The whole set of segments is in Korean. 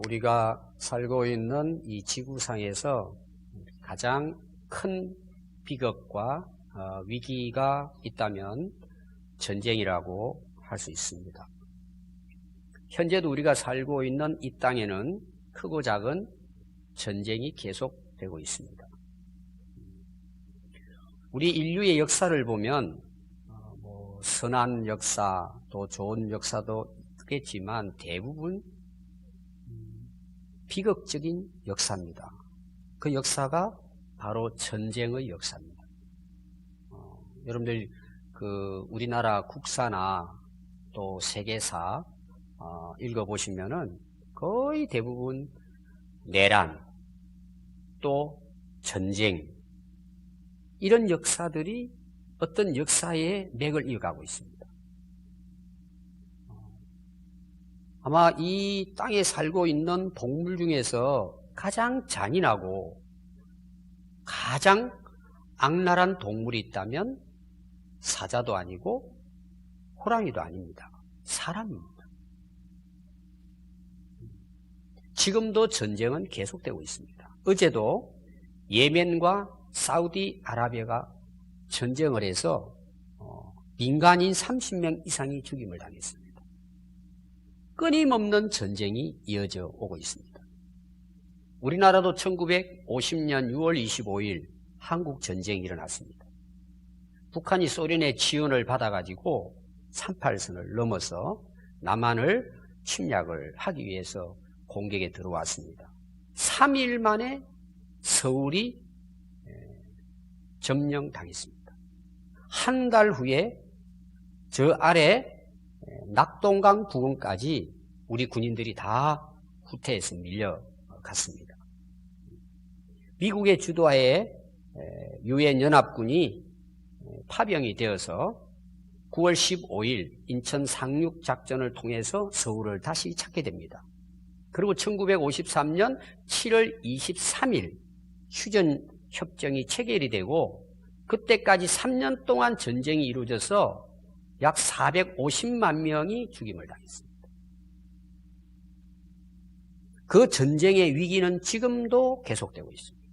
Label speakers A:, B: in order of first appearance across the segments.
A: 우리가 살고 있는 이 지구상에서 가장 큰 비극과 위기가 있다면 전쟁이라고 할 수 있습니다. 현재도 우리가 살고 있는 이 땅에는 크고 작은 전쟁이 계속되고 있습니다. 우리 인류의 역사를 보면 선한 역사 또 좋은 역사도 있겠지만 대부분 비극적인 역사입니다. 그 역사가 바로 전쟁의 역사입니다. 여러분들 우리나라 국사나 또 세계사 읽어보시면은 거의 대부분 내란 또 전쟁 이런 역사들이 어떤 역사의 맥을 이어가고 있습니다. 아마 이 땅에 살고 있는 동물 중에서 가장 잔인하고 가장 악랄한 동물이 있다면 사자도 아니고 호랑이도 아닙니다. 사람입니다. 지금도 전쟁은 계속되고 있습니다. 어제도 예멘과 사우디아라비아가 전쟁을 해서 민간인 30명 이상이 죽임을 당했습니다. 끊임없는 전쟁이 이어져 오고 있습니다. 우리나라도 1950년 6월 25일 한국 전쟁이 일어났습니다. 북한이 소련의 지원을 받아가지고 38선을 넘어서 남한을 침략을 하기 위해서 공격에 들어왔습니다. 3일 만에 서울이 점령당했습니다. 한 달 후에 저 아래 낙동강 부근까지 우리 군인들이 다 후퇴해서 밀려갔습니다. 미국의 주도하에 유엔 연합군이 파병이 되어서 9월 15일 인천 상륙 작전을 통해서 서울을 다시 찾게 됩니다. 그리고 1953년 7월 23일 휴전 협정이 체결이 되고 그때까지 3년 동안 전쟁이 이루어져서 약 450만 명이 죽임을 당했습니다. 그 전쟁의 위기는 지금도 계속되고 있습니다.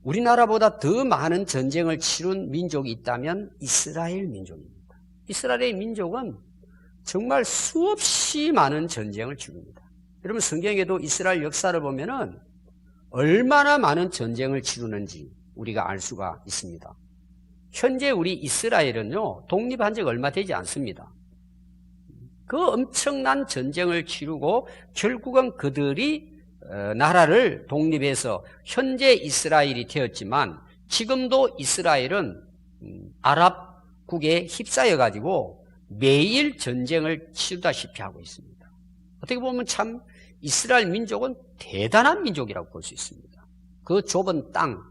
A: 우리나라보다 더 많은 전쟁을 치룬 민족이 있다면 이스라엘 민족입니다. 이스라엘의 민족은 정말 수없이 많은 전쟁을 치릅니다. 여러분 성경에도 이스라엘 역사를 보면은 얼마나 많은 전쟁을 치르는지 우리가 알 수가 있습니다. 현재 우리 이스라엘은요 독립한 지 얼마 되지 않습니다. 그 엄청난 전쟁을 치르고 결국은 그들이 나라를 독립해서 현재 이스라엘이 되었지만 지금도 이스라엘은 아랍국에 휩싸여 가지고 매일 전쟁을 치르다시피 하고 있습니다. 어떻게 보면 참 이스라엘 민족은 대단한 민족이라고 볼 수 있습니다. 그 좁은 땅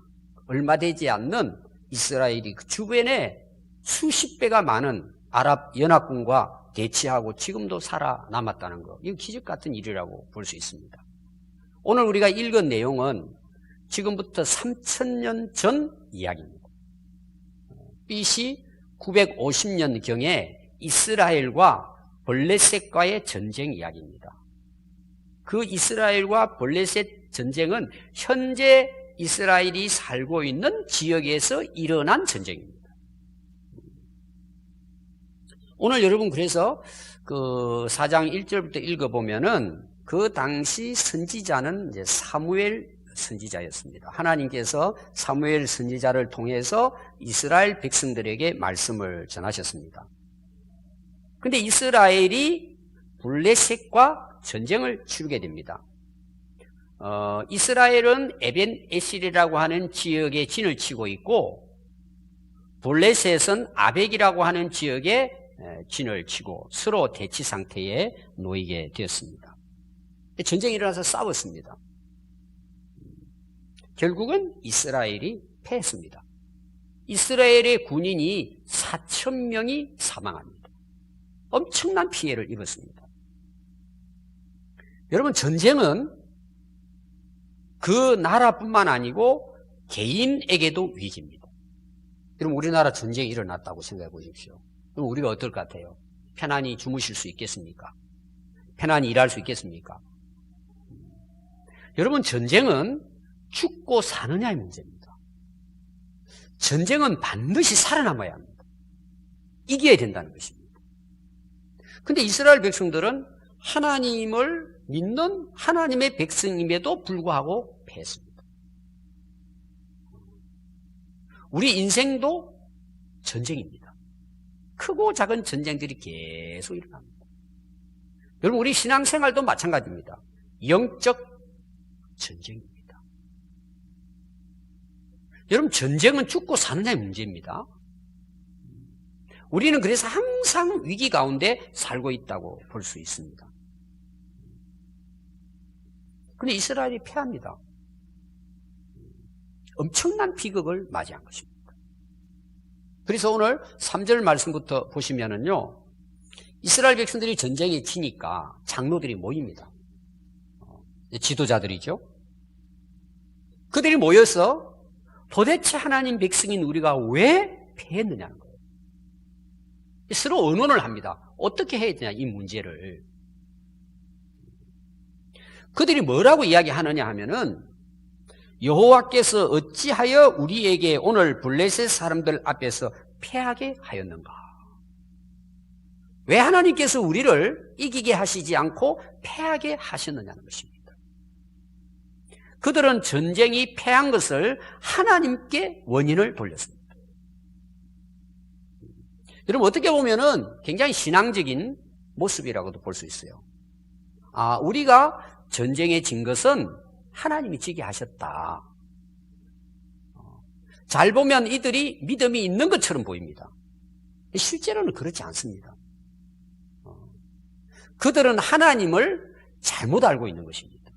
A: 얼마 되지 않는 이스라엘이 그 주변에 수십 배가 많은 아랍 연합군과 대치하고 지금도 살아남았다는 것, 이건 기적 같은 일이라고 볼 수 있습니다. 오늘 우리가 읽은 내용은 지금부터 3000년 전 이야기입니다. BC 950년경에 이스라엘과 블레셋과의 전쟁 이야기입니다. 그 이스라엘과 블레셋 전쟁은 현재 이스라엘이 살고 있는 지역에서 일어난 전쟁입니다. 오늘 여러분 그래서 그 4장 1절부터 읽어보면은 그 당시 선지자는 이제 사무엘 선지자였습니다. 하나님께서 사무엘 선지자를 통해서 이스라엘 백성들에게 말씀을 전하셨습니다. 근데 이스라엘이 블레셋과 전쟁을 치르게 됩니다. 이스라엘은 에벤 에실이라고 하는 지역에 진을 치고 있고 블레셋은 아벡이라고 하는 지역에 진을 치고 서로 대치 상태에 놓이게 되었습니다. 전쟁이 일어나서 싸웠습니다. 결국은 이스라엘이 패했습니다. 이스라엘의 군인이 4,000명이 사망합니다. 엄청난 피해를 입었습니다. 여러분 전쟁은 그 나라뿐만 아니고 개인에게도 위기입니다. 여러분 우리나라 전쟁이 일어났다고 생각해 보십시오. 그럼 우리가 어떨 것 같아요? 편안히 주무실 수 있겠습니까? 편안히 일할 수 있겠습니까? 여러분, 전쟁은 죽고 사느냐의 문제입니다. 전쟁은 반드시 살아남아야 합니다. 이겨야 된다는 것입니다. 근데 이스라엘 백성들은 하나님을 믿는 하나님의 백성임에도 불구하고 패했습니다. 우리 인생도 전쟁입니다. 크고 작은 전쟁들이 계속 일어납니다. 여러분, 우리 신앙생활도 마찬가지입니다. 영적 전쟁입니다. 여러분, 전쟁은 죽고 사느냐의 문제입니다. 우리는 그래서 항상 위기 가운데 살고 있다고 볼 수 있습니다. 그런데 이스라엘이 패합니다. 엄청난 비극을 맞이한 것입니다. 그래서 오늘 3절 말씀부터 보시면은요, 이스라엘 백성들이 전쟁에 지니까 장로들이 모입니다. 지도자들이죠. 그들이 모여서 도대체 하나님 백성인 우리가 왜 패했느냐는 거예요. 서로 의논을 합니다. 어떻게 해야 되냐, 이 문제를. 그들이 뭐라고 이야기하느냐 하면은, 여호와께서 어찌하여 우리에게 오늘 블레셋 사람들 앞에서 패하게 하였는가? 왜 하나님께서 우리를 이기게 하시지 않고 패하게 하셨느냐는 것입니다. 그들은 전쟁이 패한 것을 하나님께 원인을 돌렸습니다. 여러분, 어떻게 보면은 굉장히 신앙적인 모습이라고도 볼 수 있어요. 아, 우리가 전쟁에 진 것은 하나님이 지게 하셨다. 잘 보면 이들이 믿음이 있는 것처럼 보입니다. 실제로는 그렇지 않습니다. 그들은 하나님을 잘못 알고 있는 것입니다.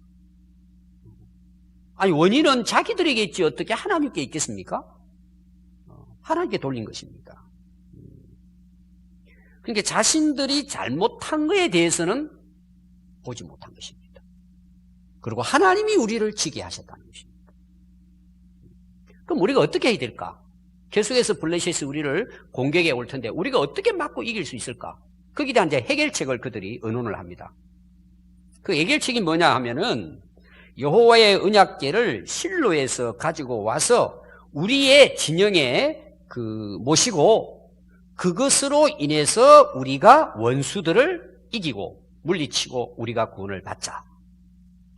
A: 아니, 원인은 자기들에게 있지 어떻게 하나님께 있겠습니까? 하나님께 돌린 것입니다. 그러니까 자신들이 잘못한 것에 대해서는 보지 못한 것입니다. 그리고 하나님이 우리를 지게 하셨다는 것입니다. 그럼 우리가 어떻게 해야 될까? 계속해서 블레셋이 우리를 공격해 올 텐데 우리가 어떻게 막고 이길 수 있을까? 거기에 대한 이제 해결책을 그들이 의논을 합니다. 그 해결책이 뭐냐 하면은 여호와의 언약궤를 실로에서 가지고 와서 우리의 진영에 모시고 그것으로 인해서 우리가 원수들을 이기고 물리치고 우리가 구원을 받자.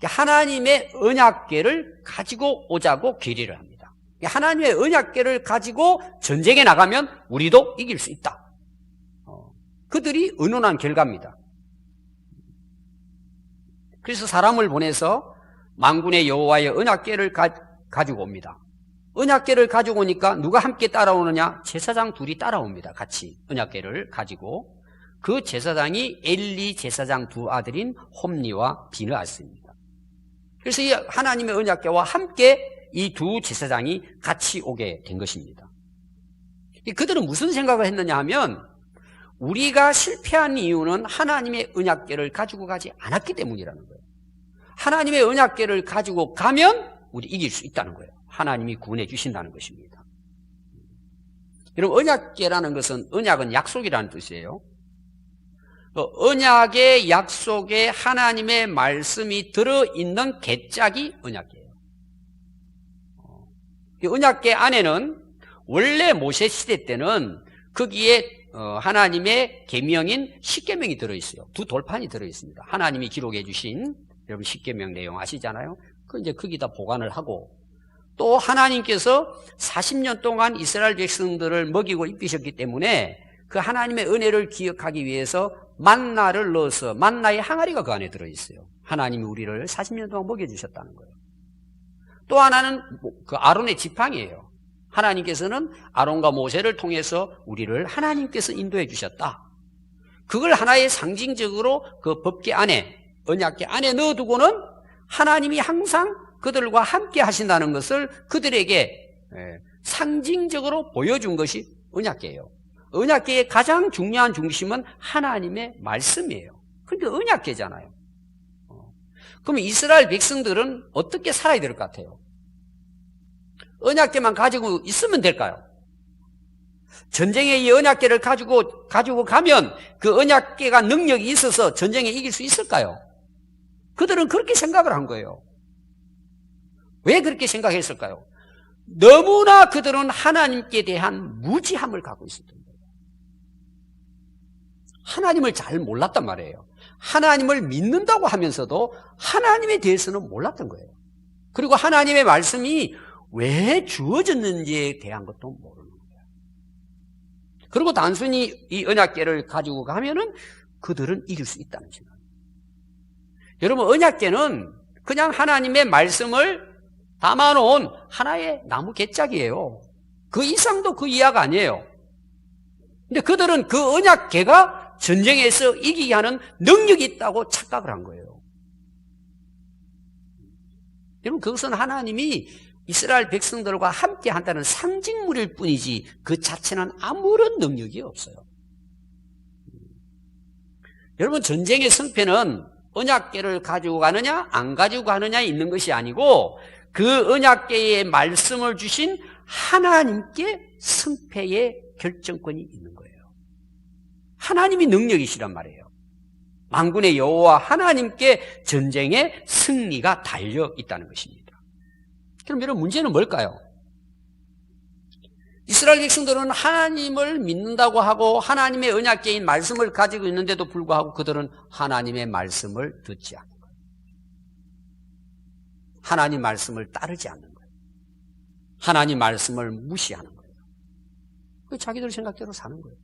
A: 하나님의 언약궤를 가지고 오자고 결의를 합니다. 하나님의 언약궤를 가지고 전쟁에 나가면 우리도 이길 수 있다. 그들이 의논한 결과입니다. 그래서 사람을 보내서 만군의 여호와의 언약궤를 가지고 옵니다. 언약궤를 가지고 오니까 누가 함께 따라오느냐? 제사장 둘이 따라옵니다. 같이 언약궤를 가지고. 그 제사장이 엘리 제사장 두 아들인 홈리와 비느하스입니다. 그래서 이 하나님의 언약궤와 함께 이 두 제사장이 같이 오게 된 것입니다. 그들은 무슨 생각을 했느냐 하면 우리가 실패한 이유는 하나님의 언약궤를 가지고 가지 않았기 때문이라는 거예요. 하나님의 언약궤를 가지고 가면 우리 이길 수 있다는 거예요. 하나님이 구원해 주신다는 것입니다. 여러분, 언약궤라는 것은, 언약은 약속이라는 뜻이에요. 언약의 약속에 하나님의 말씀이 들어있는 궤짝이 언약궤예요. 언약궤 안에는 원래 모세 시대 때는 거기에 하나님의 계명인 십계명이 들어있어요. 두 돌판이 들어있습니다. 하나님이 기록해 주신 여러분 십계명 내용 아시잖아요. 그 이제 거기다 보관을 하고 또 하나님께서 40년 동안 이스라엘 백성들을 먹이고 입히셨기 때문에 그 하나님의 은혜를 기억하기 위해서 만나를 넣어서 만나의 항아리가 그 안에 들어있어요. 하나님이 우리를 40년 동안 먹여주셨다는 거예요. 또 하나는 그 아론의 지팡이에요. 하나님께서는 아론과 모세를 통해서 우리를 하나님께서 인도해 주셨다. 그걸 하나의 상징적으로 그 법궤 안에, 언약궤 안에 넣어두고는 하나님이 항상 그들과 함께 하신다는 것을 그들에게 상징적으로 보여준 것이 언약궤예요. 언약궤의 가장 중요한 중심은 하나님의 말씀이에요. 그런데 언약궤잖아요. 그러면 이스라엘 백성들은 어떻게 살아야 될 것 같아요? 언약궤만 가지고 있으면 될까요? 전쟁에 이 언약궤를 가지고 가면 그 언약궤가 능력이 있어서 전쟁에 이길 수 있을까요? 그들은 그렇게 생각을 한 거예요. 왜 그렇게 생각했을까요? 너무나 그들은 하나님께 대한 무지함을 갖고 있었던 거예요. 하나님을 잘 몰랐단 말이에요. 하나님을 믿는다고 하면서도 하나님에 대해서는 몰랐던 거예요. 그리고 하나님의 말씀이 왜 주어졌는지에 대한 것도 모르는 거예요. 그리고 단순히 이 언약궤를 가지고 가면은 그들은 이길 수 있다는 생각. 여러분, 언약궤는 그냥 하나님의 말씀을 담아놓은 하나의 나무 궤짝이에요. 그 이상도 그 이하가 아니에요. 근데 그들은 그 언약궤가 전쟁에서 이기게 하는 능력이 있다고 착각을 한 거예요. 여러분, 그것은 하나님이 이스라엘 백성들과 함께 한다는 상징물일 뿐이지 그 자체는 아무런 능력이 없어요. 여러분, 전쟁의 승패는 언약궤를 가지고 가느냐 안 가지고 가느냐에 있는 것이 아니고 그 언약궤의 말씀을 주신 하나님께 승패의 결정권이 있는 거예요. 하나님이 능력이시란 말이에요. 만군의 여호와 하나님께 전쟁의 승리가 달려 있다는 것입니다. 그럼 여러분, 문제는 뭘까요? 이스라엘 백성들은 하나님을 믿는다고 하고 하나님의 언약궤인 말씀을 가지고 있는데도 불구하고 그들은 하나님의 말씀을 듣지 않는 거예요. 하나님 말씀을 따르지 않는 거예요. 하나님 말씀을 무시하는 거예요. 그 자기들 생각대로 사는 거예요.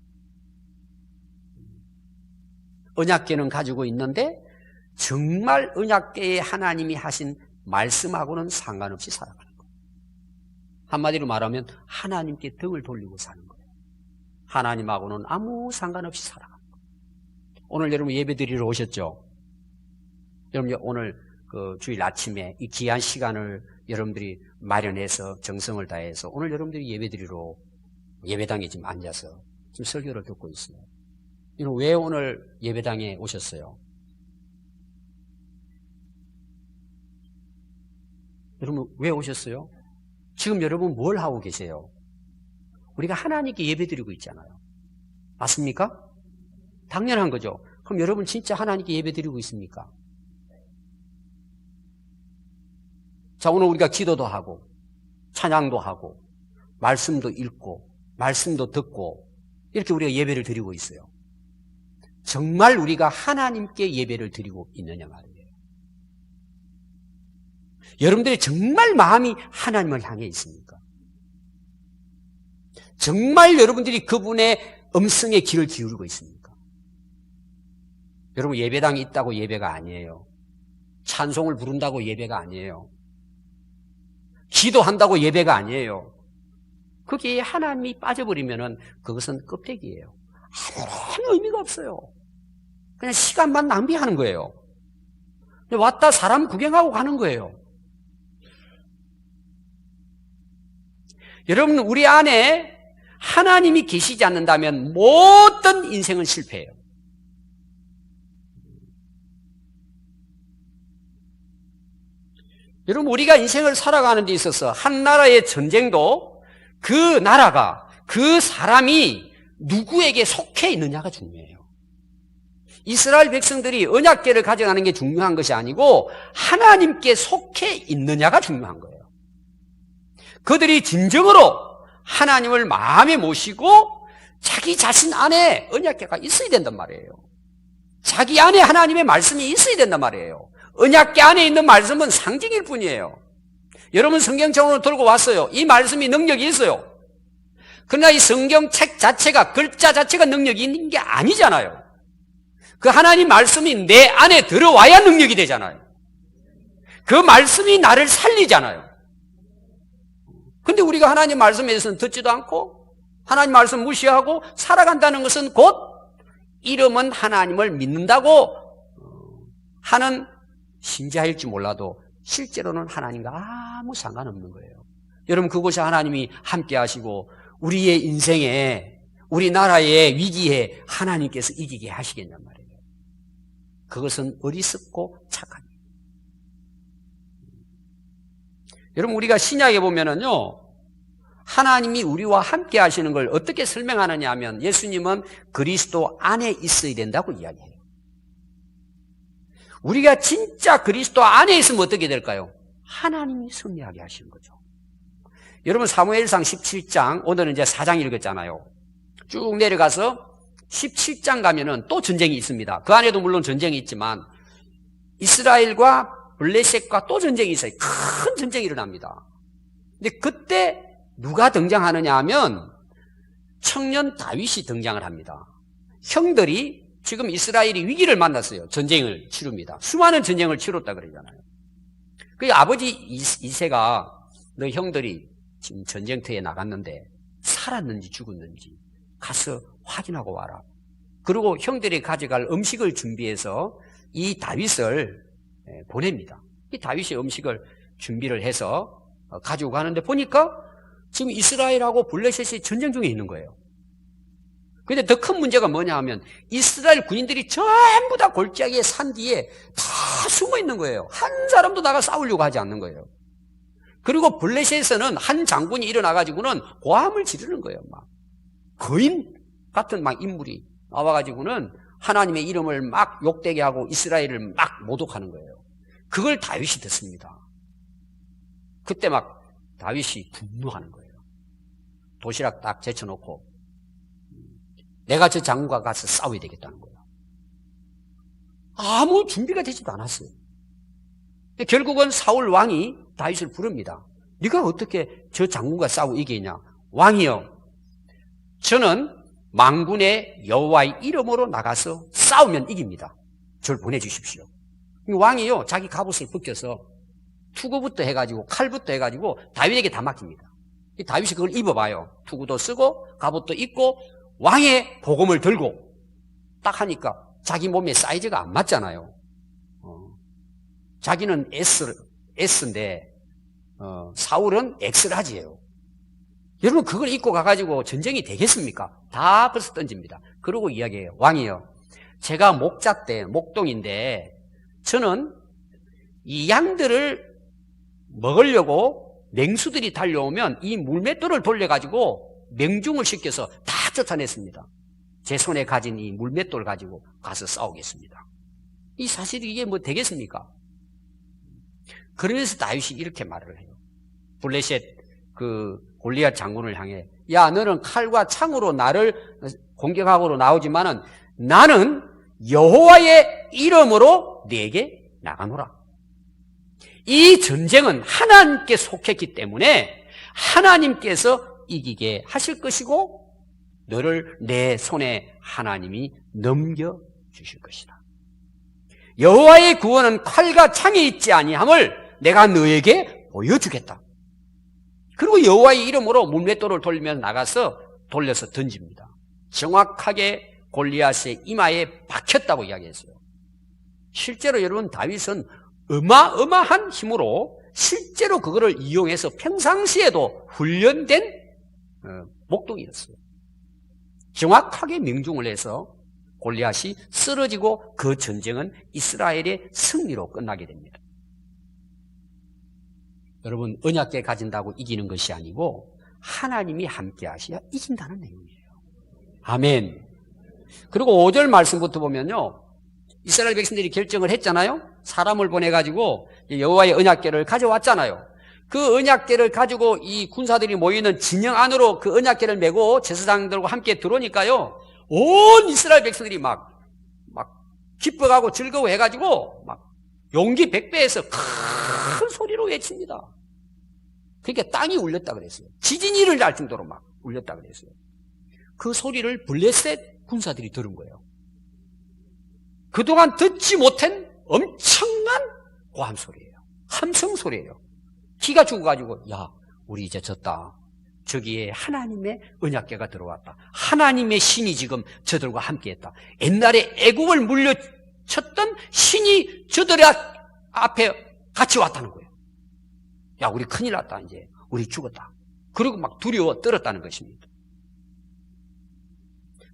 A: 언약궤는 가지고 있는데 정말 언약궤에 하나님이 하신 말씀하고는 상관없이 살아가는 거예요. 한마디로 말하면 하나님께 등을 돌리고 사는 거예요. 하나님하고는 아무 상관없이 살아가는 거예요. 오늘 여러분 예배드리러 오셨죠? 여러분 오늘 그 주일 아침에 이 귀한 시간을 여러분들이 마련해서 정성을 다해서 오늘 여러분들이 예배드리러 예배당에 지금 앉아서 지금 설교를 듣고 있어요. 여러분 왜 오늘 예배당에 오셨어요? 여러분 왜 오셨어요? 지금 여러분 뭘 하고 계세요? 우리가 하나님께 예배드리고 있잖아요. 맞습니까? 당연한 거죠. 그럼 여러분 진짜 하나님께 예배드리고 있습니까? 자, 오늘 우리가 기도도 하고 찬양도 하고 말씀도 읽고 말씀도 듣고 이렇게 우리가 예배를 드리고 있어요. 정말 우리가 하나님께 예배를 드리고 있느냐 말이에요. 여러분들이 정말 마음이 하나님을 향해 있습니까? 정말 여러분들이 그분의 음성에 귀를 기울이고 있습니까? 여러분 예배당이 있다고 예배가 아니에요. 찬송을 부른다고 예배가 아니에요. 기도한다고 예배가 아니에요. 거기에 하나님이 빠져버리면은 그것은 껍데기예요. 아무런 의미가 없어요. 그냥 시간만 낭비하는 거예요. 왔다 사람 구경하고 가는 거예요. 여러분 우리 안에 하나님이 계시지 않는다면 모든 인생은 실패해요. 여러분 우리가 인생을 살아가는 데 있어서 한 나라의 전쟁도 그 나라가 그 사람이 누구에게 속해 있느냐가 중요해요. 이스라엘 백성들이 언약궤를 가져가는 게 중요한 것이 아니고 하나님께 속해 있느냐가 중요한 거예요. 그들이 진정으로 하나님을 마음에 모시고 자기 자신 안에 언약궤가 있어야 된단 말이에요. 자기 안에 하나님의 말씀이 있어야 된단 말이에요. 언약궤 안에 있는 말씀은 상징일 뿐이에요. 여러분 성경책으로 들고 왔어요. 이 말씀이 능력이 있어요. 그러나 이 성경책 자체가 글자 자체가 능력이 있는 게 아니잖아요. 그 하나님 말씀이 내 안에 들어와야 능력이 되잖아요. 그 말씀이 나를 살리잖아요. 근데 우리가 하나님 말씀에 대해서는 듣지도 않고 하나님 말씀 무시하고 살아간다는 것은 곧 이름은 하나님을 믿는다고 하는 신자일지 몰라도 실제로는 하나님과 아무 상관없는 거예요. 여러분 그곳에 하나님이 함께 하시고 우리의 인생에 우리나라의 위기에 하나님께서 이기게 하시겠냔 말이에요. 그것은 어리석고 착한 일이에요. 여러분 우리가 신약에 보면은요 하나님이 우리와 함께 하시는 걸 어떻게 설명하느냐 하면 예수님은 그리스도 안에 있어야 된다고 이야기해요. 우리가 진짜 그리스도 안에 있으면 어떻게 될까요? 하나님이 승리하게 하시는 거죠. 여러분 사무엘상 17장, 오늘은 이제 4장 읽었잖아요. 쭉 내려가서 17장 가면은 또 전쟁이 있습니다. 그 안에도 물론 전쟁이 있지만 이스라엘과 블레셋과 또 전쟁이 있어요. 큰 전쟁이 일어납니다. 근데 그때 누가 등장하느냐 하면 청년 다윗이 등장을 합니다. 형들이 지금 이스라엘이 위기를 만났어요. 전쟁을 치릅니다. 수많은 전쟁을 치렀다 그러잖아요. 그 아버지 이새가 너 형들이 지금 전쟁터에 나갔는데 살았는지 죽었는지 가서 확인하고 와라. 그리고 형들이 가져갈 음식을 준비해서 이 다윗을 보냅니다. 이 다윗이 음식을 준비를 해서 가지고 가는데 보니까 지금 이스라엘하고 블레셋이 전쟁 중에 있는 거예요. 근데 더 큰 문제가 뭐냐 하면 이스라엘 군인들이 전부 다 골짜기의 산 뒤에 다 숨어 있는 거예요. 한 사람도 나가 싸우려고 하지 않는 거예요. 그리고 블레셋에서는 한 장군이 일어나가지고는 고함을 지르는 거예요. 막 거인 같은 막 인물이 나와가지고는 하나님의 이름을 막 욕되게 하고 이스라엘을 막 모독하는 거예요. 그걸 다윗이 듣습니다. 그때 막 다윗이 분노하는 거예요. 도시락 딱 제쳐놓고 내가 저 장군과 가서 싸워야 되겠다는 거예요. 아무 준비가 되지도 않았어요. 결국은 사울 왕이 다윗을 부릅니다. 네가 어떻게 저 장군과 싸우고 이기냐? 왕이여, 저는 만군의 여호와의 이름으로 나가서 싸우면 이깁니다. 저를 보내주십시오. 왕이요, 자기 갑옷을 벗겨서 투구부터 해가지고 칼부터 해가지고 다윗에게 다 맡깁니다. 다윗이 그걸 입어봐요. 투구도 쓰고 갑옷도 입고 왕의 복음을 들고 딱 하니까 자기 몸에 사이즈가 안 맞잖아요. 자기는 S인데 사울은 엑스라지예요. 여러분 그걸 입고 가가지고 전쟁이 되겠습니까? 다 벌써 던집니다. 그러고 이야기해요. 왕이요, 제가 목동인데 저는 이 양들을 먹으려고 맹수들이 달려오면 이 물맷돌을 돌려가지고 명중을 시켜서 다 쫓아냈습니다. 제 손에 가진 이 물맷돌 가지고 가서 싸우겠습니다. 이 사실이 이게 뭐 되겠습니까? 그러면서 다윗이 이렇게 말을 해요. 블레셋 그 골리앗 장군을 향해, 야, 너는 칼과 창으로 나를 공격하고로 나오지만은 나는 여호와의 이름으로 네게 나가노라. 이 전쟁은 하나님께 속했기 때문에 하나님께서 이기게 하실 것이고 너를 내 손에 하나님이 넘겨주실 것이다. 여호와의 구원은 칼과 창에 있지 아니함을 내가 너에게 보여주겠다. 그리고 여호와의 이름으로 물맷돌을 돌리면서 나가서 돌려서 던집니다. 정확하게 골리앗의 이마에 박혔다고 이야기했어요. 실제로 여러분 다윗은 어마어마한 힘으로 실제로 그거를 이용해서 평상시에도 훈련된 목동이었어요. 정확하게 명중을 해서 골리앗이 쓰러지고 그 전쟁은 이스라엘의 승리로 끝나게 됩니다. 여러분, 언약궤 가진다고 이기는 것이 아니고 하나님이 함께 하셔야 이긴다는 내용이에요. 아멘. 그리고 5절 말씀부터 보면요, 이스라엘 백성들이 결정을 했잖아요. 사람을 보내가지고 여호와의 언약궤를 가져왔잖아요. 그 언약궤를 가지고 이 군사들이 모이는 진영 안으로 그 언약궤를 메고 제사장들과 함께 들어오니까요, 온 이스라엘 백성들이 막 기뻐하고 즐거워해가지고 막 용기 백배해서 큰 소리로 외칩니다. 그러니까 땅이 울렸다 그랬어요. 지진이 일어날 정도로 막 울렸다 그랬어요. 그 소리를 블레셋 군사들이 들은 거예요. 그동안 듣지 못한 엄청난 고함 소리예요. 함성 소리예요. 기가 죽어가지고, 야, 우리 이제 졌다. 저기에 하나님의 언약궤가 들어왔다. 하나님의 신이 지금 저들과 함께했다. 옛날에 애국을 물려쳤던 신이 저들의 앞에 같이 왔다는 거예요. 야, 우리 큰일 났다. 이제 우리 죽었다. 그리고 막 두려워 떨었다는 것입니다.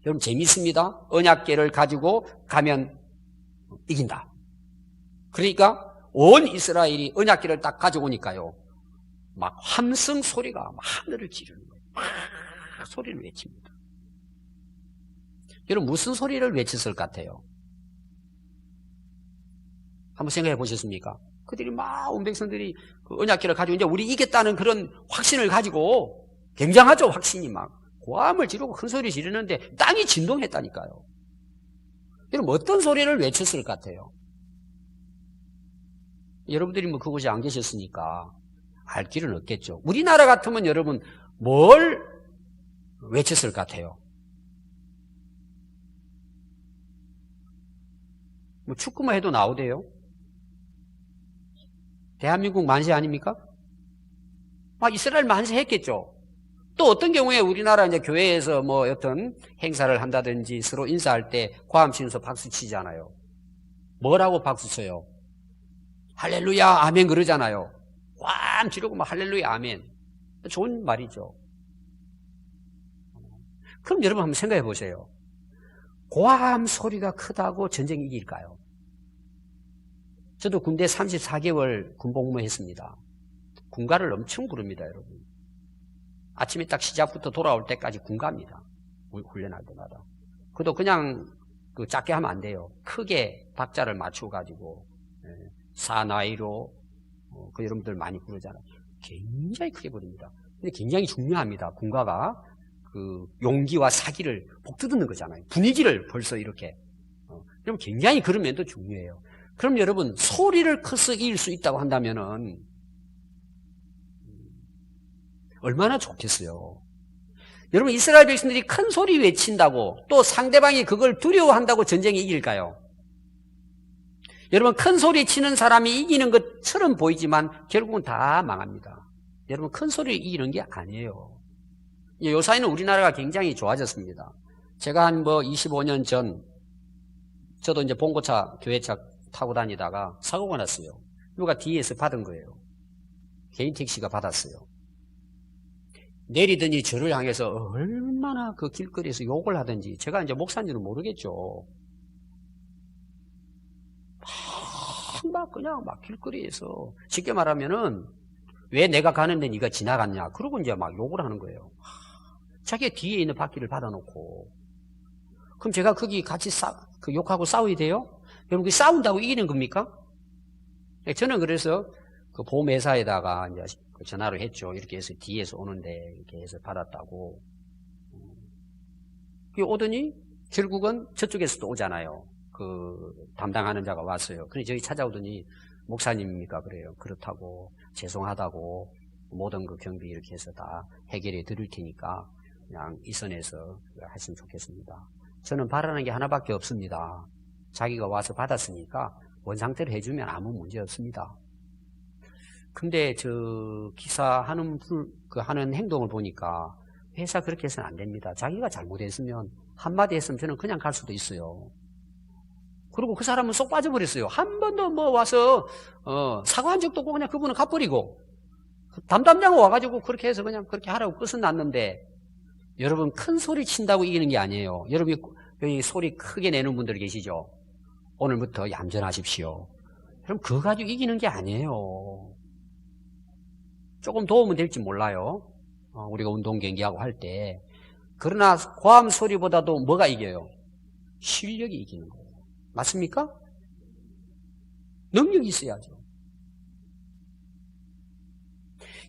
A: 여러분 재미있습니다. 언약궤를 가지고 가면 이긴다. 그러니까 온 이스라엘이 언약궤를 딱 가져오니까요, 막 함성 소리가 막 하늘을 찌르는 거예요. 막 소리를 외칩니다. 여러분 무슨 소리를 외쳤을 것 같아요? 한번 생각해 보셨습니까? 그들이 막 온 백성들이 그 언약궤를 가지고 이제 우리 이겼다는 그런 확신을 가지고 굉장하죠. 확신이 막 고함을 지르고 큰 소리 지르는데 땅이 진동했다니까요. 여러분 어떤 소리를 외쳤을 것 같아요? 여러분들이 뭐 그곳에 안 계셨으니까 알 길은 없겠죠. 우리나라 같으면 여러분 뭘 외쳤을 것 같아요? 뭐 축구만 해도 나오대요. 대한민국 만세 아닙니까? 막 이스라엘 만세 했겠죠. 또 어떤 경우에 우리나라 이제 교회에서 뭐 어떤 행사를 한다든지 서로 인사할 때 고함 치면서 박수 치잖아요. 뭐라고 박수 쳐요? 할렐루야 아멘 그러잖아요. 고함 지르고 막 할렐루야 아멘. 좋은 말이죠. 그럼 여러분 한번 생각해 보세요. 고함 소리가 크다고 전쟁이 이길까요? 저도 군대 34개월 군복무 했습니다. 군가를 엄청 부릅니다, 여러분. 아침에 딱 시작부터 돌아올 때까지 군가입니다. 훈련할 때마다. 그것도 그냥 작게 하면 안 돼요. 크게 박자를 맞춰가지고, 사나이로, 여러분들 많이 부르잖아요. 굉장히 크게 부릅니다. 근데 굉장히 중요합니다. 군가가. 용기와 사기를 복돋는 거잖아요. 분위기를 벌써 이렇게. 그럼 굉장히 그런 면도 중요해요. 그럼 여러분, 소리를 커서 이길 수 있다고 한다면은, 얼마나 좋겠어요. 여러분, 이스라엘 백성들이 큰 소리 외친다고 또 상대방이 그걸 두려워한다고 전쟁이 이길까요? 여러분, 큰 소리 치는 사람이 이기는 것처럼 보이지만 결국은 다 망합니다. 여러분, 큰 소리를 이기는 게 아니에요. 요사이는 우리나라가 굉장히 좋아졌습니다. 제가 한 25년 전, 저도 이제 봉고차, 교회차 타고 다니다가 사고가 났어요. 누가 뒤에서 받은 거예요. 개인 택시가 받았어요. 내리더니 저를 향해서 얼마나 그 길거리에서 욕을 하든지, 제가 이제 목사인지는 모르겠죠. 막 그냥 막 길거리에서 쉽게 말하면은 왜 내가 가는데 네가 지나갔냐, 그러고 이제 막 욕을 하는 거예요. 자기 뒤에 있는 바퀴를 받아놓고. 그럼 제가 거기 같이 욕하고 싸워야 돼요? 여러분, 싸운다고 이기는 겁니까? 저는 그래서 그 보험회사에다가 이제 전화를 했죠. 이렇게 해서 뒤에서 오는데 이렇게 해서 받았다고. 오더니 결국은 저쪽에서도 오잖아요. 그 담당하는 자가 왔어요. 근데 저희 찾아오더니 목사님입니까? 그래요. 그렇다고, 죄송하다고, 모든 그 경비 이렇게 해서 다 해결해 드릴 테니까 그냥 이 선에서 했으면 좋겠습니다. 저는 바라는 게 하나밖에 없습니다. 자기가 와서 받았으니까 원상태로 해주면 아무 문제 없습니다. 근데 저 기사 하는 행동을 보니까 회사 그렇게 해서는 안 됩니다. 자기가 잘못했으면 한마디 했으면 저는 그냥 갈 수도 있어요. 그리고 그 사람은 쏙 빠져버렸어요. 한 번도 와서 사과한 적도 없고 그냥 그분은 가버리고, 담당자가 와가지고 그렇게 해서 그냥 그렇게 하라고 끝은 났는데, 여러분, 큰 소리 친다고 이기는 게 아니에요. 여러분, 여기 소리 크게 내는 분들 계시죠? 오늘부터 얌전하십시오. 그럼 그거 가지고 이기는 게 아니에요. 조금 도움은 될지 몰라요. 우리가 운동 경기하고 할 때. 그러나 고함 소리보다도 뭐가 이겨요? 실력이 이기는 거예요. 맞습니까? 능력이 있어야죠.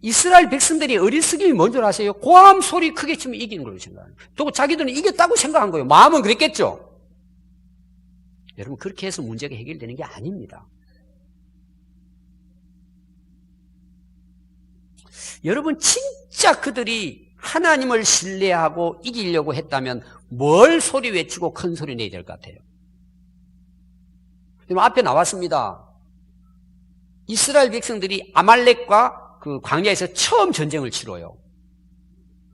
A: 이스라엘 백성들이 어리석임이 뭔 줄 아세요? 고함 소리 크게 치면 이기는 걸로 생각해요. 또 자기들은 이겼다고 생각한 거예요. 마음은 그랬겠죠. 여러분, 그렇게 해서 문제가 해결되는 게 아닙니다. 여러분, 진짜 그들이 하나님을 신뢰하고 이기려고 했다면 뭘 소리 외치고 큰 소리 내야 될 것 같아요? 여러분, 앞에 나왔습니다. 이스라엘 백성들이 아말렉과 그 광야에서 처음 전쟁을 치러요.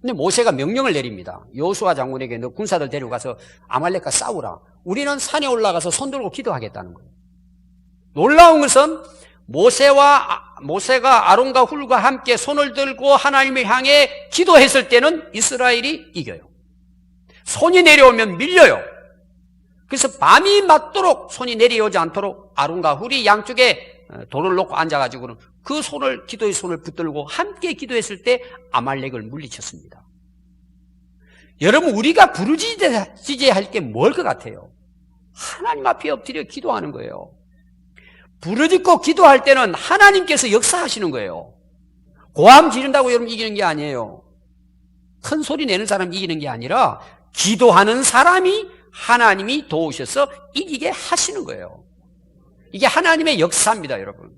A: 근데 모세가 명령을 내립니다. 여호수아 장군에게 너 군사들 데려가서 아말렉과 싸우라. 우리는 산에 올라가서 손 들고 기도하겠다는 거예요. 놀라운 것은 모세가 아론과 훌과 함께 손을 들고 하나님을 향해 기도했을 때는 이스라엘이 이겨요. 손이 내려오면 밀려요. 그래서 밤이 맞도록 손이 내려오지 않도록 아론과 훌이 양쪽에 돌을 놓고 앉아가지고는 그 기도의 손을 붙들고 함께 기도했을 때 아말렉을 물리쳤습니다. 여러분, 우리가 부르짖어야 할 게 뭘 것 같아요? 하나님 앞에 엎드려 기도하는 거예요. 부르짖고 기도할 때는 하나님께서 역사하시는 거예요. 고함 지른다고 여러분 이기는 게 아니에요. 큰 소리 내는 사람이 이기는 게 아니라 기도하는 사람이 하나님이 도우셔서 이기게 하시는 거예요. 이게 하나님의 역사입니다, 여러분.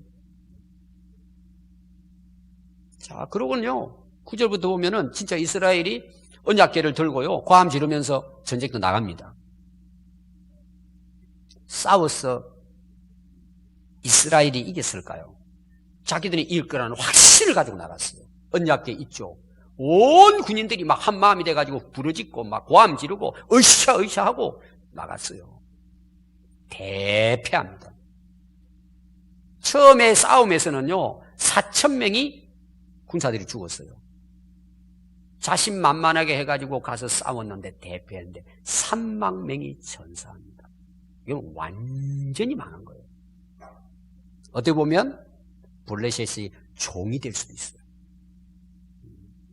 A: 자, 그러군요. 9절부터 보면은 진짜 이스라엘이 언약궤를 들고요, 고함 지르면서 전쟁도 나갑니다. 싸워서 이스라엘이 이겼을까요? 자기들이 이길 거라는 확신을 가지고 나갔어요. 언약궤 있죠. 온 군인들이 막 한 마음이 돼가지고 부르짖고 막 고함 지르고 으쌰으쌰 하고 나갔어요. 대패합니다. 처음에 싸움에서는요 4,000명이 군사들이 죽었어요. 자신만만하게 해가지고 가서 싸웠는데 대패했는데 3만 명이 전사합니다. 이건 완전히 망한 거예요. 어떻게 보면 블레셋이 종이 될 수도 있어요.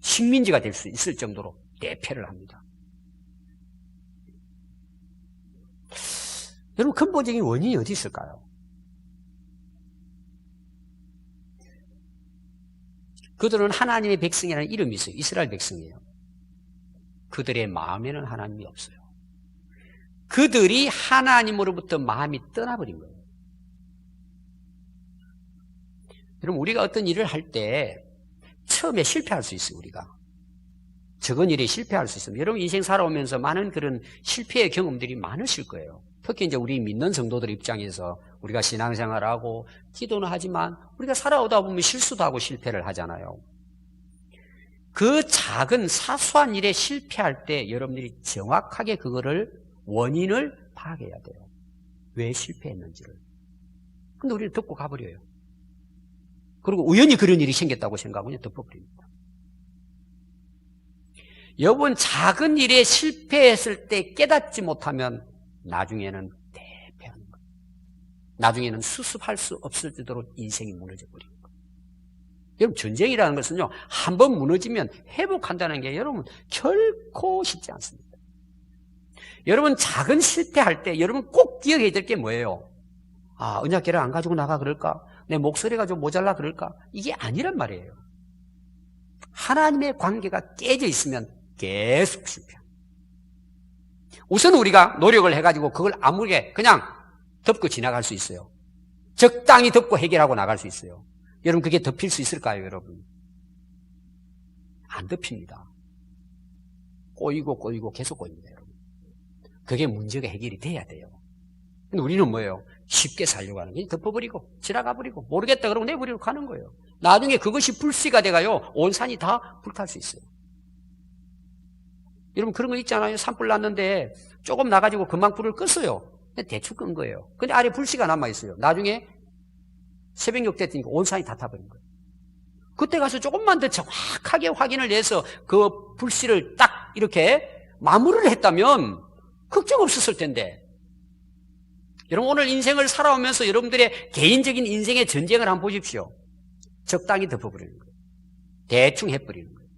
A: 식민지가 될 수 있을 정도로 대패를 합니다. 여러분, 근본적인 원인이 어디 있을까요? 그들은 하나님의 백성이라는 이름이 있어요. 이스라엘 백성이에요. 그들의 마음에는 하나님이 없어요. 그들이 하나님으로부터 마음이 떠나버린 거예요. 여러분, 우리가 어떤 일을 할 때 처음에 실패할 수 있어요. 우리가 적은 일에 실패할 수 있습니다. 여러분, 인생 살아오면서 많은 그런 실패의 경험들이 많으실 거예요. 특히 이제 우리 믿는 성도들 입장에서 우리가 신앙생활하고 기도는 하지만 우리가 살아오다 보면 실수도 하고 실패를 하잖아요. 그 작은 사소한 일에 실패할 때 여러분들이 정확하게 그거를 원인을 파악해야 돼요. 왜 실패했는지를. 근데 우리는 덮고 가버려요. 그리고 우연히 그런 일이 생겼다고 생각하면 덮어버립니다. 여러분, 작은 일에 실패했을 때 깨닫지 못하면 나중에는 대패하는 거예요. 나중에는 수습할 수 없을 정도로 인생이 무너져 버리는 거예요. 여러분, 전쟁이라는 것은요, 한번 무너지면 회복한다는 게 여러분 결코 쉽지 않습니다. 여러분, 작은 실패할 때 여러분 꼭 기억해야 될 게 뭐예요? 아, 언약궤를 안 가지고 나가 그럴까? 내 목소리가 좀 모자라 그럴까? 이게 아니란 말이에요. 하나님의 관계가 깨져 있으면 계속 실패합니다. 우선 우리가 노력을 해가지고 그걸 아무게 그냥 덮고 지나갈 수 있어요. 적당히 덮고 해결하고 나갈 수 있어요. 여러분, 그게 덮일 수 있을까요, 여러분? 안 덮입니다. 꼬이고 계속 꼬입니다, 여러분. 그게 문제가 해결이 돼야 돼요. 근데 우리는 뭐예요? 쉽게 살려고 하는 거예요. 덮어버리고 지나가버리고 모르겠다 그러고 내버리고 가는 거예요. 나중에 그것이 불씨가 돼가요 온 산이 다 불탈 수 있어요. 여러분, 그런 거 있잖아요. 산불 났는데 조금 나가지고 금방 불을 껐어요. 대충 끈 거예요. 근데 아래 불씨가 남아있어요. 나중에 새벽녘 됐으니까 온 산이 다 타버린 거예요. 그때 가서 조금만 더 정확하게 확인을 해서 그 불씨를 딱 이렇게 마무리를 했다면 걱정 없었을 텐데. 여러분, 오늘 인생을 살아오면서 여러분들의 개인적인 인생의 전쟁을 한번 보십시오. 적당히 덮어버리는 거예요. 대충 해버리는 거예요.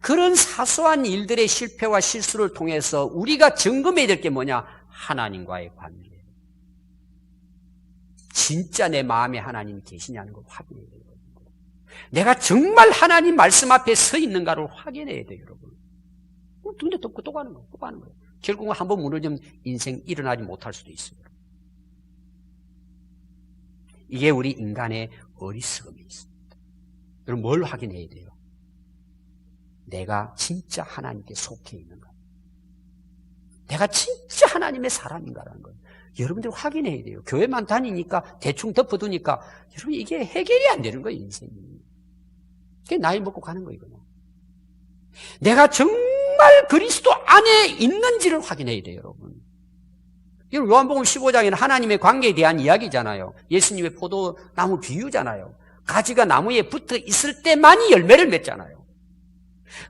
A: 그런 사소한 일들의 실패와 실수를 통해서 우리가 점검해야 될 게 뭐냐? 하나님과의 관계. 진짜 내 마음에 하나님이 계시냐는 걸 확인해야 돼요. 내가 정말 하나님 말씀 앞에 서 있는가를 확인해야 돼요, 여러분. 근데 덮고 또 가는 거예요. 또 가는 거예요. 결국은 한번 무너지면 인생 일어나지 못할 수도 있어요. 이게 우리 인간의 어리석음이 있습니다. 여러분, 뭘 확인해야 돼요? 내가 진짜 하나님께 속해 있는가? 내가 진짜 하나님의 사람인가라는 걸 여러분들 확인해야 돼요. 교회만 다니니까 대충 덮어두니까 여러분 이게 해결이 안 되는 거예요, 인생이. 그게 나이 먹고 가는 거예요. 내가 정말 그리스도 안에 있는지를 확인해야 돼요, 여러분. 여러분, 요한복음 15장에는 하나님의 관계에 대한 이야기잖아요. 예수님의 포도나무 비유잖아요. 가지가 나무에 붙어 있을 때만이 열매를 맺잖아요.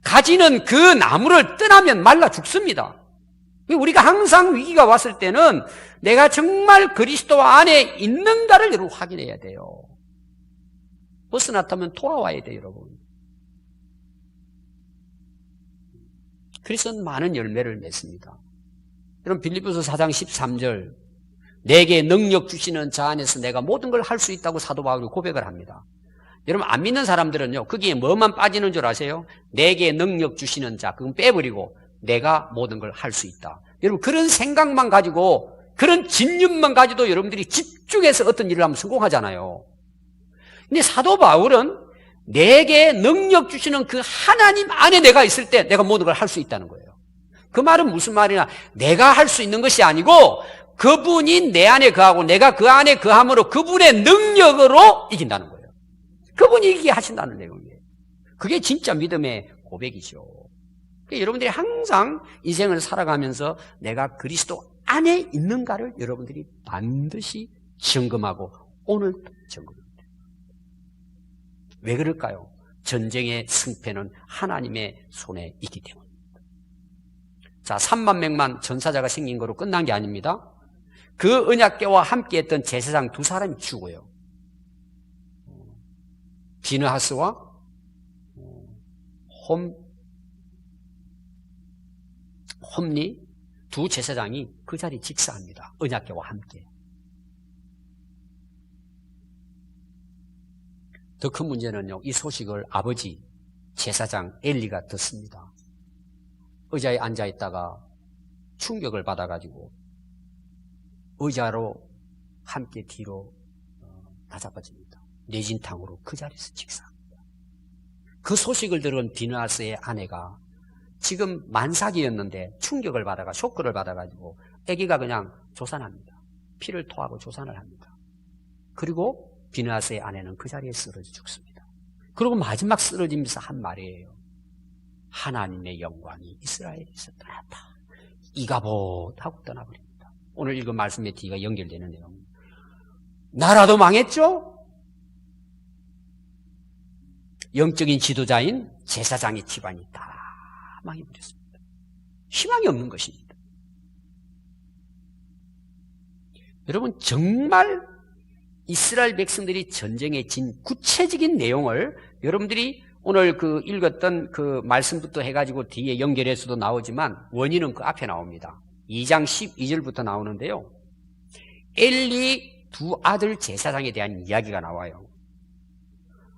A: 가지는 그 나무를 떠나면 말라 죽습니다. 우리가 항상 위기가 왔을 때는 내가 정말 그리스도 안에 있는가를 여러분 확인해야 돼요. 벗어나 타면 돌아와야 돼요, 여러분. 그래서 많은 열매를 맺습니다. 여러분, 빌립보서 4장 13절, 내게 능력 주시는 자 안에서 내가 모든 걸 할 수 있다고 사도 바울이 고백을 합니다. 여러분, 안 믿는 사람들은요, 거기에 뭐만 빠지는 줄 아세요? 내게 능력 주시는 자, 그건 빼버리고 내가 모든 걸 할 수 있다. 여러분, 그런 생각만 가지고, 그런 집념만 가지고 여러분들이 집중해서 어떤 일을 하면 성공하잖아요. 근데 사도 바울은 내게 능력 주시는 그 하나님 안에 내가 있을 때 내가 모든 걸 할 수 있다는 거예요. 그 말은 무슨 말이냐? 내가 할 수 있는 것이 아니고 그분이 내 안에 거하고 내가 그 안에 거함으로 그분의 능력으로 이긴다는 거예요. 그분이 이기게 하신다는 내용이에요. 그게 진짜 믿음의 고백이죠. 그러니까 여러분들이 항상 인생을 살아가면서 내가 그리스도 안에 있는가를 여러분들이 반드시 점검하고 오늘 점검합니다. 왜 그럴까요? 전쟁의 승패는 하나님의 손에 있기 때문입니다. 자, 3만 명만 전사자가 생긴 거로 끝난 게 아닙니다. 그 언약궤와 함께 했던 제사장 두 사람이 죽어요. 비느하스와 홈리 두 제사장이 그 자리에 직사합니다. 언약궤와 함께. 더 큰 문제는요, 이 소식을 아버지 제사장 엘리가 듣습니다. 의자에 앉아있다가 충격을 받아가지고 의자로 함께 뒤로 다잡아집니다. 뇌진탕으로 그 자리에서 직사합니다. 그 소식을 들은 비느하스의 아내가 지금 만삭이었는데 충격을 받아가 쇼크를 받아가지고 아기가 그냥 조산합니다. 피를 토하고 조산을 합니다. 그리고 비느하스의 아내는 그 자리에 쓰러져 죽습니다. 그리고 마지막 쓰러지면서 한 말이에요. 하나님의 영광이 이스라엘에서 떠났다. 이가봇 하고 떠나버립니다. 오늘 읽은 말씀의 뒤가 연결되는 내용입니다. 나라도 망했죠? 영적인 지도자인 제사장의 집안이 다 망해버렸습니다. 희망이 없는 것입니다. 여러분, 정말 이스라엘 백성들이 전쟁에 진 구체적인 내용을 여러분들이 오늘 그 읽었던 그 말씀부터 해가지고 뒤에 연결해서도 나오지만 원인은 그 앞에 나옵니다. 2장 12절부터 나오는데요. 엘리 두 아들 제사장에 대한 이야기가 나와요.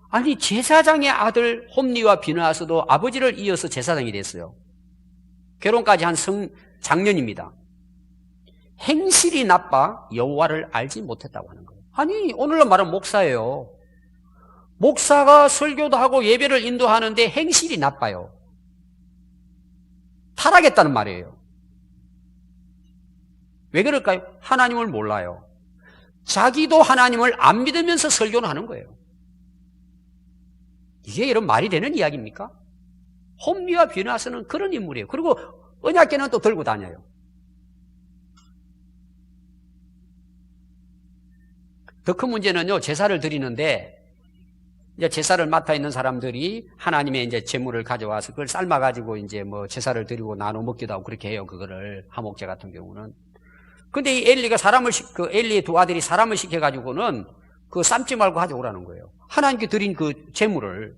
A: 아니, 제사장의 아들 홈리와 비느하스도 아버지를 이어서 제사장이 됐어요. 결혼까지 한 장년입니다. 행실이 나빠 여호와를 알지 못했다고 하는 거예요. 아니, 오늘로 말하면 목사예요. 목사가 설교도 하고 예배를 인도하는데 행실이 나빠요. 타락했다는 말이에요. 왜 그럴까요? 하나님을 몰라요. 자기도 하나님을 안 믿으면서 설교는 하는 거예요. 이게 이런 말이 되는 이야기입니까? 홈리와 비느하스는 그런 인물이에요. 그리고 언약궤는 또 들고 다녀요. 더 큰 문제는요, 제사를 드리는데, 이제 제사를 맡아 있는 사람들이 하나님의 이제 제물을 가져와서 그걸 삶아가지고 이제 뭐 제사를 드리고 나눠 먹기도 하고 그렇게 해요, 그거를. 하목제 같은 경우는. 근데 이 엘리가 그 엘리의 두 아들이 사람을 시켜가지고는 그 삶지 말고 가져오라는 거예요. 하나님께 드린 그 제물을.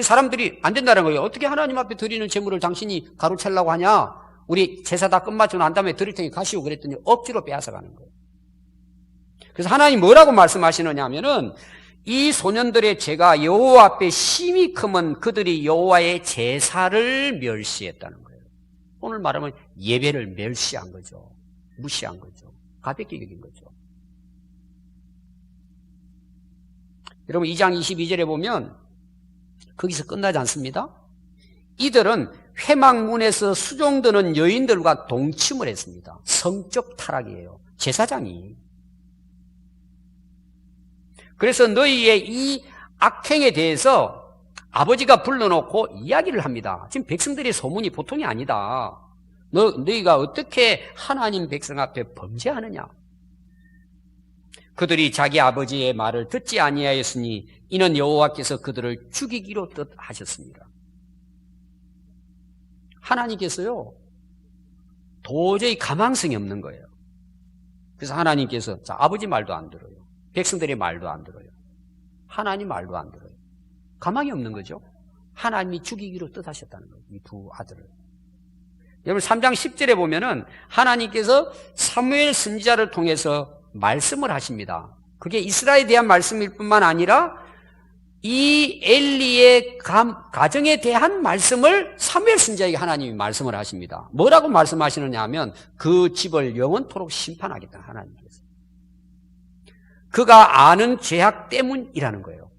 A: 사람들이 안 된다는 거예요. 어떻게 하나님 앞에 드리는 제물을 당신이 가로채려고 하냐? 우리 제사 다 끝마치고 난 다음에 드릴 테니 가시오 그랬더니 억지로 빼앗아 가는 거예요. 그래서 하나님 뭐라고 말씀하시느냐 하면은 이 소년들의 죄가 여호와 앞에 심히 크면 그들이 여호와의 제사를 멸시했다는 거예요. 오늘 말하면 예배를 멸시한 거죠. 무시한 거죠. 가볍게 여긴 거죠. 여러분 2장 22절에 보면 거기서 끝나지 않습니다. 이들은 회막문에서 수종드는 여인들과 동침을 했습니다. 성적 타락이에요. 제사장이. 그래서 너희의 이 악행에 대해서 아버지가 불러놓고 이야기를 합니다. 지금 백성들의 소문이 보통이 아니다. 너희가 어떻게 하나님 백성 앞에 범죄하느냐? 그들이 자기 아버지의 말을 듣지 아니하였으니 이는 여호와께서 그들을 죽이기로 뜻하셨습니다. 하나님께서요, 도저히 가망성이 없는 거예요. 그래서 하나님께서 아버지 말도 안 들어요. 백성들의 말도 안 들어요. 하나님 말도 안 들어요. 가망이 없는 거죠. 하나님이 죽이기로 뜻하셨다는 거예요. 이 두 아들을. 여러분 3장 10절에 보면은 하나님께서 사무엘 선지자를 통해서 말씀을 하십니다. 그게 이스라엘에 대한 말씀일 뿐만 아니라 이 엘리의 가정에 대한 말씀을 사무엘 선지자에게 하나님이 말씀을 하십니다. 뭐라고 말씀하시느냐 하면 그 집을 영원토록 심판하겠다 하나님께서. 그가 아는 죄악 때문이라는 거예요.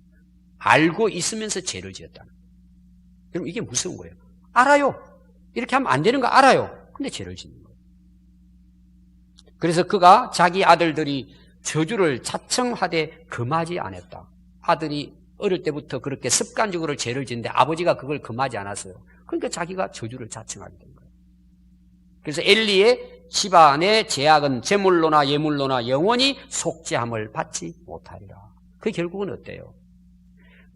A: 알고 있으면서 죄를 지었다는 거예요. 여러분 이게 무서운 거예요. 알아요. 이렇게 하면 안 되는 거 알아요. 근데 죄를 짓는 거예요. 그래서 그가 자기 아들들이 저주를 자청하되 금하지 않았다. 아들이 어릴 때부터 그렇게 습관적으로 죄를 짓는데 아버지가 그걸 금하지 않았어요. 그러니까 자기가 저주를 자청하게 된 거예요. 그래서 엘리의 집안의 죄악은 제물로나 예물로나 영원히 속죄함을 받지 못하리라. 그 결국은 어때요?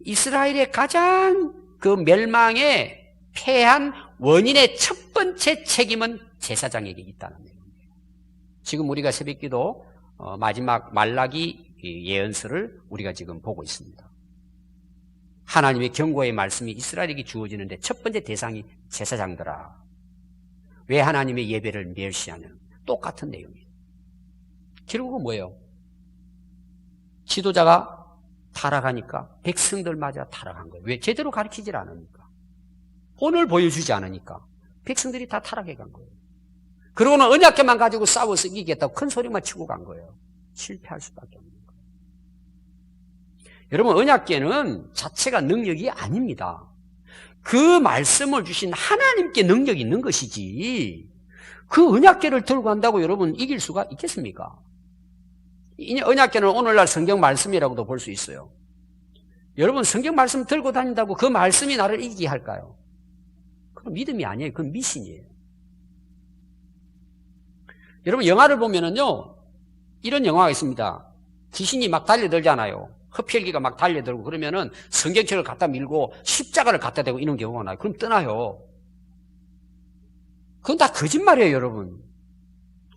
A: 이스라엘의 가장 그 멸망에 패한 원인의 첫 번째 책임은 제사장에게 있다는 내용이에요. 지금 우리가 새벽기도 마지막 말라기 예언서를 우리가 지금 보고 있습니다. 하나님의 경고의 말씀이 이스라엘에게 주어지는데 첫 번째 대상이 제사장들아. 왜 하나님의 예배를 멸시하는 똑같은 내용이에요. 결국은 뭐예요? 지도자가 타락하니까 백성들마저 타락한 거예요. 왜? 제대로 가르치질 않으니까. 본을 보여주지 않으니까 백성들이 다 타락해 간 거예요. 그러고는 언약궤만 가지고 싸워서 이기겠다고 큰 소리만 치고 간 거예요. 실패할 수밖에 없는 거예요. 여러분 언약궤는 자체가 능력이 아닙니다. 그 말씀을 주신 하나님께 능력이 있는 것이지 그 언약궤를 들고 간다고 여러분 이길 수가 있겠습니까? 이 언약궤는 오늘날 성경 말씀이라고도 볼 수 있어요. 여러분 성경 말씀 들고 다닌다고 그 말씀이 나를 이기게 할까요? 그건 믿음이 아니에요. 그건 미신이에요. 여러분 영화를 보면은요 이런 영화가 있습니다. 귀신이 막 달려들잖아요. 흡혈귀가 막 달려들고 그러면은 성경책을 갖다 밀고 십자가를 갖다 대고 이런 경우가 나요. 그럼 떠나요. 그건 다 거짓말이에요, 여러분.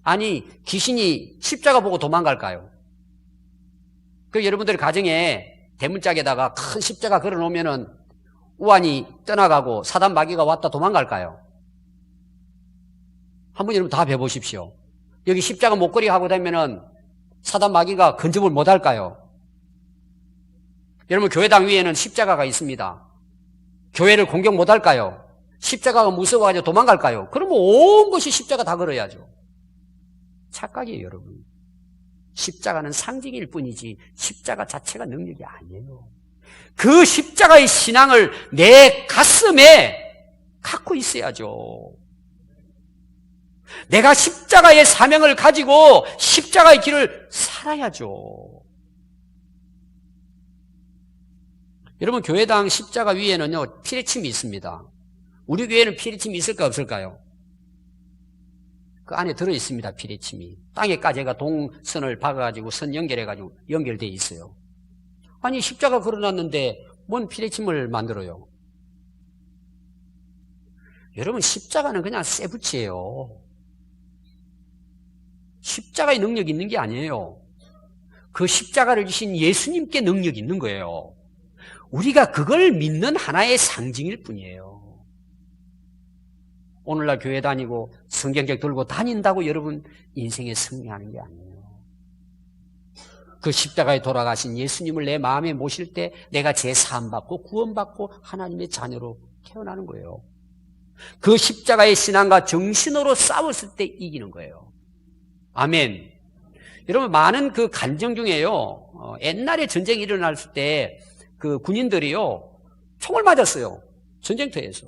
A: 아니 귀신이 십자가 보고 도망갈까요? 그 여러분들 가정에 대문짝에다가 큰 십자가 걸어놓으면은 우환이 떠나가고 사단 마귀가 왔다 도망갈까요? 한번 여러분 다 배워보십시오. 여기 십자가 목걸이 하고 다니면은 사단 마귀가 근접을 못할까요? 여러분 교회당 위에는 십자가가 있습니다. 교회를 공격 못할까요? 십자가가 무서워가지고 도망갈까요? 그러면 온 것이 십자가 다 걸어야죠. 착각이에요, 여러분. 십자가는 상징일 뿐이지 십자가 자체가 능력이 아니에요. 그 십자가의 신앙을 내 가슴에 갖고 있어야죠. 내가 십자가의 사명을 가지고 십자가의 길을 살아야죠. 여러분 교회당 십자가 위에는요 피레침이 있습니다. 우리 교회는 피레침이 있을까 없을까요? 그 안에 들어있습니다. 피레침이. 땅에까지 제가 동선을 박아가지고 선 연결해가지고 연결되어 있어요. 아니 십자가 걸어놨는데 뭔 피레침을 만들어요? 여러분 십자가는 그냥 쇠붙이에요. 십자가의 능력이 있는 게 아니에요. 그 십자가를 주신 예수님께 능력이 있는 거예요. 우리가 그걸 믿는 하나의 상징일 뿐이에요. 오늘날 교회 다니고 성경책 들고 다닌다고 여러분 인생에 승리하는 게 아니에요. 그 십자가에 돌아가신 예수님을 내 마음에 모실 때 내가 죄 사함받고 구원받고 하나님의 자녀로 태어나는 거예요. 그 십자가의 신앙과 정신으로 싸웠을 때 이기는 거예요. 아멘. 여러분 많은 그 간정 중에요. 옛날에 전쟁이 일어났을 때 그 군인들이요 총을 맞았어요. 전쟁터에서.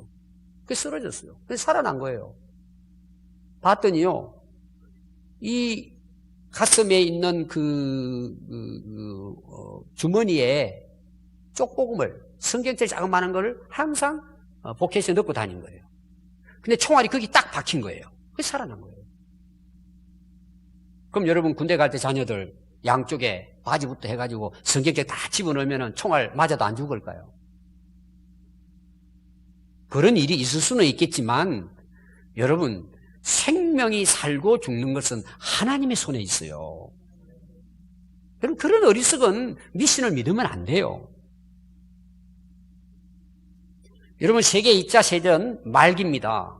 A: 그래서 쓰러졌어요. 그래서 살아난 거예요. 봤더니요 이 가슴에 있는 주머니에 쪽복음을 성경책 자그마한 거를 항상 포켓에 넣고 다닌 거예요. 근데 총알이 거기 딱 박힌 거예요. 그래서 살아난 거예요. 그럼 여러분 군대 갈 때 자녀들 양쪽에 바지부터 해가지고 성경책 다 집어넣으면 총알 맞아도 안 죽을까요? 그런 일이 있을 수는 있겠지만 여러분 생명이 살고 죽는 것은 하나님의 손에 있어요. 여러분, 그런 어리석은 미션을 믿으면 안 돼요. 여러분, 세계 2차 세전 말기입니다.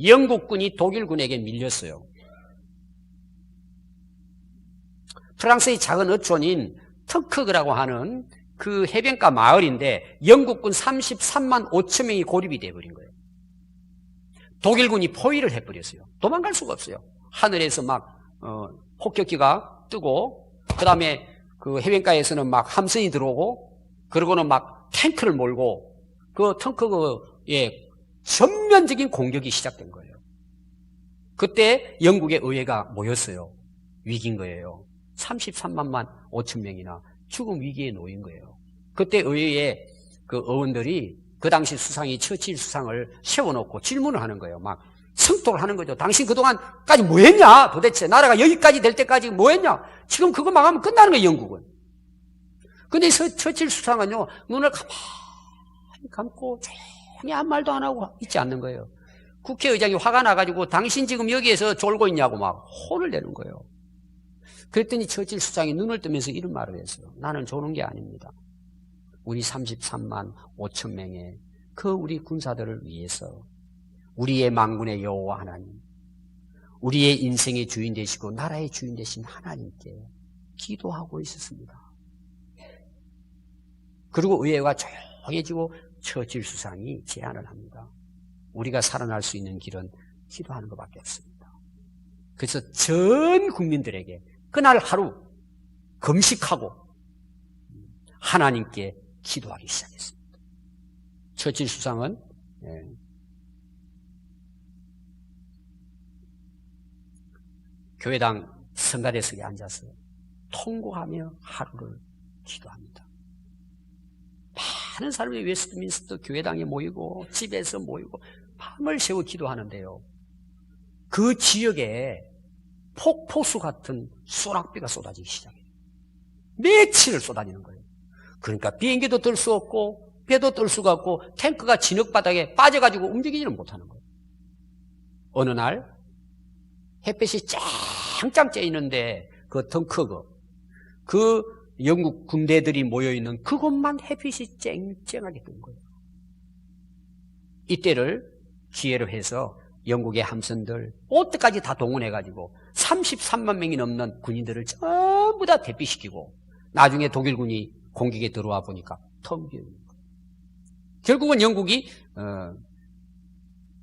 A: 영국군이 독일군에게 밀렸어요. 프랑스의 작은 어촌인 터크그라고 하는 그 해변가 마을인데 영국군 33만 5천 명이 고립이 돼버린 거예요. 독일군이 포위를 해버렸어요. 도망갈 수가 없어요. 하늘에서 막 폭격기가 뜨고, 그 다음에 그 해변가에서는 막 함선이 들어오고, 그러고는 막 탱크를 몰고 그 탱크의 전면적인 공격이 시작된 거예요. 그때 영국의 의회가 모였어요. 위기인 거예요. 33만 5천 명이나 죽음 위기에 놓인 거예요. 그때 의회의 그 의원들이 그 당시 수상이 처칠 수상을 세워놓고 질문을 하는 거예요. 막 성토를 하는 거죠. 당신 그동안까지 뭐 했냐? 도대체 나라가 여기까지 될 때까지 뭐 했냐? 지금 그거 망하면 끝나는 거예요, 영국은. 근데 처칠 수상은요, 눈을 가만히 감고 조용히 아무 말도 안 하고 있지 않는 거예요. 국회의장이 화가 나가지고 당신 지금 여기에서 졸고 있냐고 막 혼을 내는 거예요. 그랬더니 처칠 수상이 눈을 뜨면서 이런 말을 했어요. 나는 조는 게 아닙니다. 우리 33만 5천 명의 그 우리 군사들을 위해서 우리의 만군의 여호와 하나님, 우리의 인생의 주인 되시고 나라의 주인 되신 하나님께 기도하고 있었습니다. 그리고 의회가 조용해지고 처칠 수상이 제안을 합니다. 우리가 살아날 수 있는 길은 기도하는 것밖에 없습니다. 그래서 전 국민들에게 그날 하루 금식하고 하나님께 기도하기 시작했습니다. 처칠 수상은 교회당 성가대석에 앉아서 통곡하며 하루를 기도합니다. 많은 사람이 웨스트민스터 교회당에 모이고 집에서 모이고 밤을 새워 기도하는데요. 그 지역에 폭포수 같은 소낙비가 쏟아지기 시작해요. 며칠을 쏟아지는 거예요. 그러니까 비행기도 뜰 수 없고 배도 뜰 수가 없고 탱크가 진흙바닥에 빠져가지고 움직이지는 못하는 거예요. 어느 날 햇볕이 짱짱 쬐 있는데 그 덩크거, 그 영국 군대들이 모여있는 그곳만 햇빛이 쨍쨍하게 뜬 거예요. 이때를 기회로 해서 영국의 함선들 어때까지 다 동원해가지고 33만 명이 넘는 군인들을 전부 다 대피시키고 나중에 독일군이 공격에 들어와 보니까 텅 비어 있는 거예요. 결국은 영국이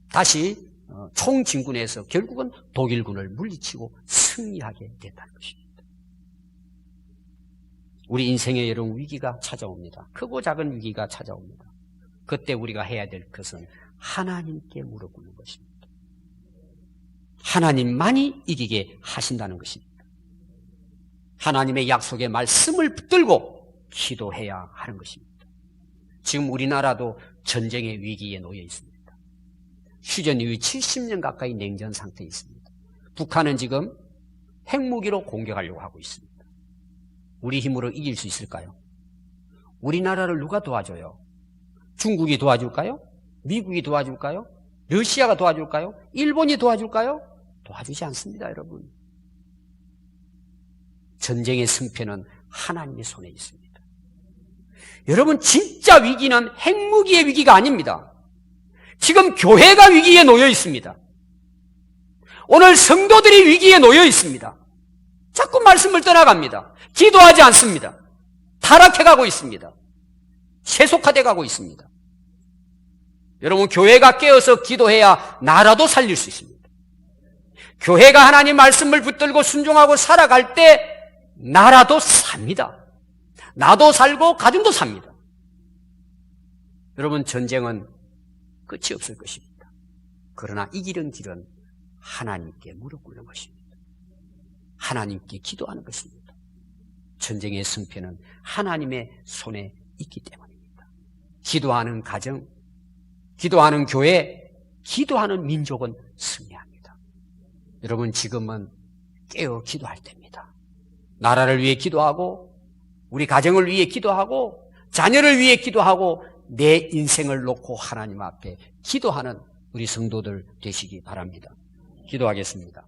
A: 다시 총진군에서 결국은 독일군을 물리치고 승리하게 됐다는 것입니다. 우리 인생에 여러 위기가 찾아옵니다. 크고 작은 위기가 찾아옵니다. 그때 우리가 해야 될 것은 하나님께 무릎 꿇는 것입니다. 하나님만이 이기게 하신다는 것입니다. 하나님의 약속의 말씀을 붙들고 기도해야 하는 것입니다. 지금 우리나라도 전쟁의 위기에 놓여 있습니다. 휴전 이후 70년 가까이 냉전 상태에 있습니다. 북한은 지금 핵무기로 공격하려고 하고 있습니다. 우리 힘으로 이길 수 있을까요? 우리나라를 누가 도와줘요? 중국이 도와줄까요? 미국이 도와줄까요? 러시아가 도와줄까요? 일본이 도와줄까요? 도와주지 않습니다, 여러분. 전쟁의 승패는 하나님의 손에 있습니다. 여러분, 진짜 위기는 핵무기의 위기가 아닙니다. 지금 교회가 위기에 놓여 있습니다. 오늘 성도들이 위기에 놓여 있습니다. 자꾸 말씀을 떠나갑니다. 기도하지 않습니다. 타락해가고 있습니다. 세속화돼가고 있습니다. 여러분, 교회가 깨어서 기도해야 나라도 살릴 수 있습니다. 교회가 하나님 말씀을 붙들고 순종하고 살아갈 때 나라도 삽니다. 나도 살고 가정도 삽니다. 여러분, 전쟁은 끝이 없을 것입니다. 그러나 이기는 길은 하나님께 무릎 꿇는 것입니다. 하나님께 기도하는 것입니다. 전쟁의 승패는 하나님의 손에 있기 때문입니다. 기도하는 가정, 기도하는 교회, 기도하는 민족은 승리합니다. 여러분, 지금은 깨어 기도할 때입니다. 나라를 위해 기도하고, 우리 가정을 위해 기도하고, 자녀를 위해 기도하고, 내 인생을 놓고 하나님 앞에 기도하는 우리 성도들 되시기 바랍니다. 기도하겠습니다.